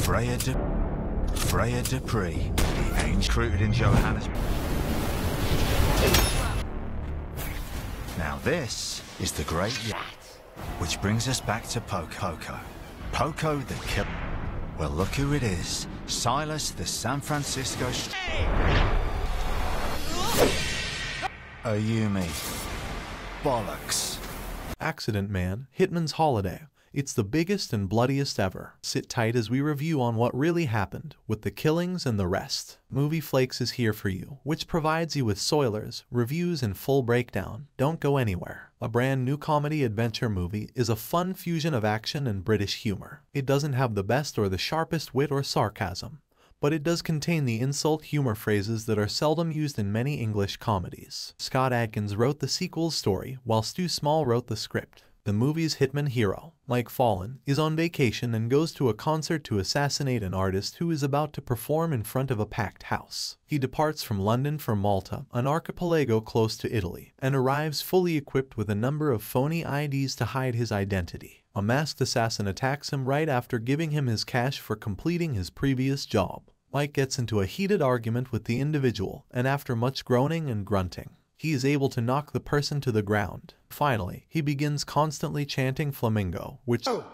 Freya Dupree, the ancient recruited in Johannesburg. Now this is the Great Yacht, which brings us back to Poco. Poco the killer. Well, look who it is. Silas, the San Francisco... Ayumi. Bollocks. Accident Man, Hitman's Holiday. It's the biggest and bloodiest ever. Sit tight as we review on what really happened, with the killings and the rest. Movie Flakes is here for you, which provides you with spoilers, reviews, and full breakdown. Don't go anywhere. A brand new comedy-adventure movie is a fun fusion of action and British humor. It doesn't have the best or the sharpest wit or sarcasm, but it does contain the insult humor phrases that are seldom used in many English comedies. Scott Adkins wrote the sequel's story, while Stu Small wrote the script. The movie's hitman hero, Mike Fallon, is on vacation and goes to a concert to assassinate an artist who is about to perform in front of a packed house. He departs from London for Malta, an archipelago close to Italy, and arrives fully equipped with a number of phony IDs to hide his identity. A masked assassin attacks him right after giving him his cash for completing his previous job. Mike gets into a heated argument with the individual, and after much groaning and grunting, he is able to knock the person to the ground. Finally, he begins constantly chanting Flamingo, which Flamingo.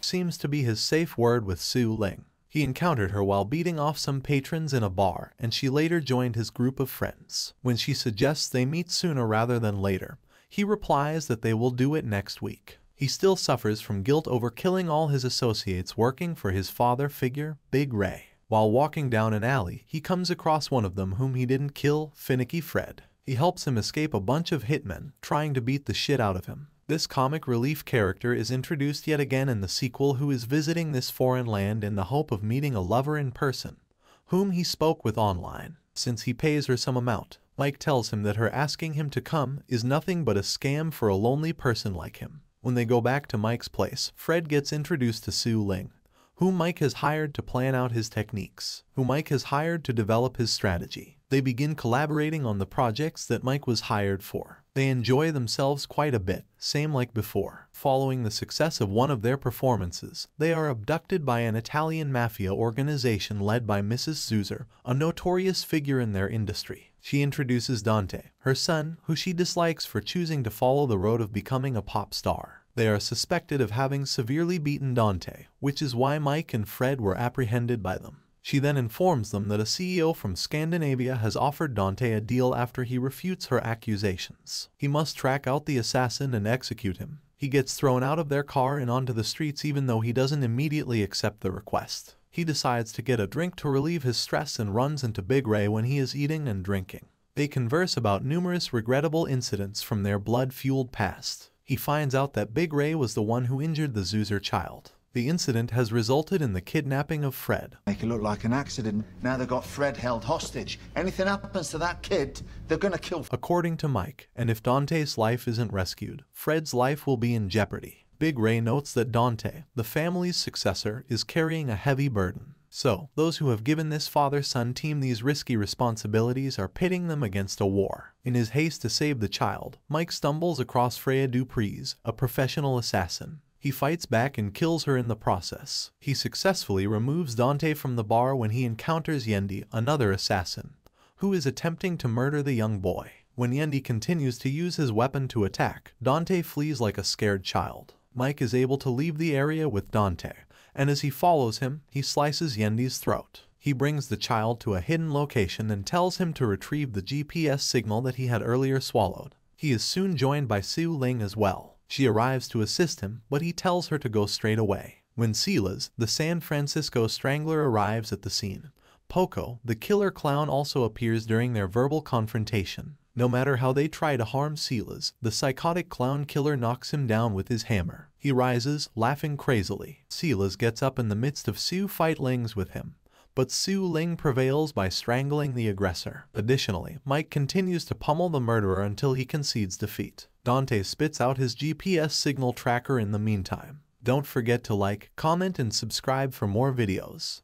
seems to be his safe word with Sue Ling. He encountered her while beating off some patrons in a bar, and she later joined his group of friends. When she suggests they meet sooner rather than later, he replies that they will do it next week. He still suffers from guilt over killing all his associates working for his father figure, Big Ray. While walking down an alley, he comes across one of them whom he didn't kill, Finicky Fred. He helps him escape a bunch of hitmen trying to beat the shit out of him. This comic relief character is introduced yet again in the sequel, who is visiting this foreign land in the hope of meeting a lover in person, whom he spoke with online. Since he pays her some amount, Mike tells him that her asking him to come is nothing but a scam for a lonely person like him. When they go back to Mike's place, Fred gets introduced to Sue Ling, whom Mike has hired to plan out his techniques, whom Mike has hired to develop his strategy. They begin collaborating on the projects that Mike was hired for. They enjoy themselves quite a bit, same like before. Following the success of one of their performances, they are abducted by an Italian mafia organization led by Mrs. Zuzer, a notorious figure in their industry. She introduces Dante, her son, who she dislikes for choosing to follow the road of becoming a pop star. They are suspected of having severely beaten Dante, which is why Mike and Fred were apprehended by them. She then informs them that a CEO from Scandinavia has offered Dante a deal after he refutes her accusations. He must track out the assassin and execute him. He gets thrown out of their car and onto the streets even though he doesn't immediately accept the request. He decides to get a drink to relieve his stress and runs into Big Ray when he is eating and drinking. They converse about numerous regrettable incidents from their blood-fueled past. He finds out that Big Ray was the one who injured the Zuzer child. The incident has resulted in the kidnapping of Fred. Make it look like an accident. Now they've got Fred held hostage. Anything happens to that kid, they're gonna kill. According to Mike, and if Dante's life isn't rescued, Fred's life will be in jeopardy. Big Ray notes that Dante, the family's successor, is carrying a heavy burden. So, those who have given this father-son team these risky responsibilities are pitting them against a war. In his haste to save the child, Mike stumbles across Freya Dupree's, a professional assassin. He fights back and kills her in the process. He successfully removes Dante from the bar when he encounters Yendi, another assassin, who is attempting to murder the young boy. When Yendi continues to use his weapon to attack, Dante flees like a scared child. Mike is able to leave the area with Dante, and as he follows him, he slices Yendi's throat. He brings the child to a hidden location and tells him to retrieve the GPS signal that he had earlier swallowed. He is soon joined by Sue Ling as well. She arrives to assist him, but he tells her to go straight away. When Silas, the San Francisco Strangler, arrives at the scene, Poco, the killer clown, also appears during their verbal confrontation. No matter how they try to harm Silas, the psychotic clown killer knocks him down with his hammer. He rises, laughing crazily. Silas gets up in the midst of Sue fight Lings with him, but Sue Ling prevails by strangling the aggressor. Additionally, Mike continues to pummel the murderer until he concedes defeat. Dante spits out his GPS signal tracker in the meantime. Don't forget to like, comment, and subscribe for more videos.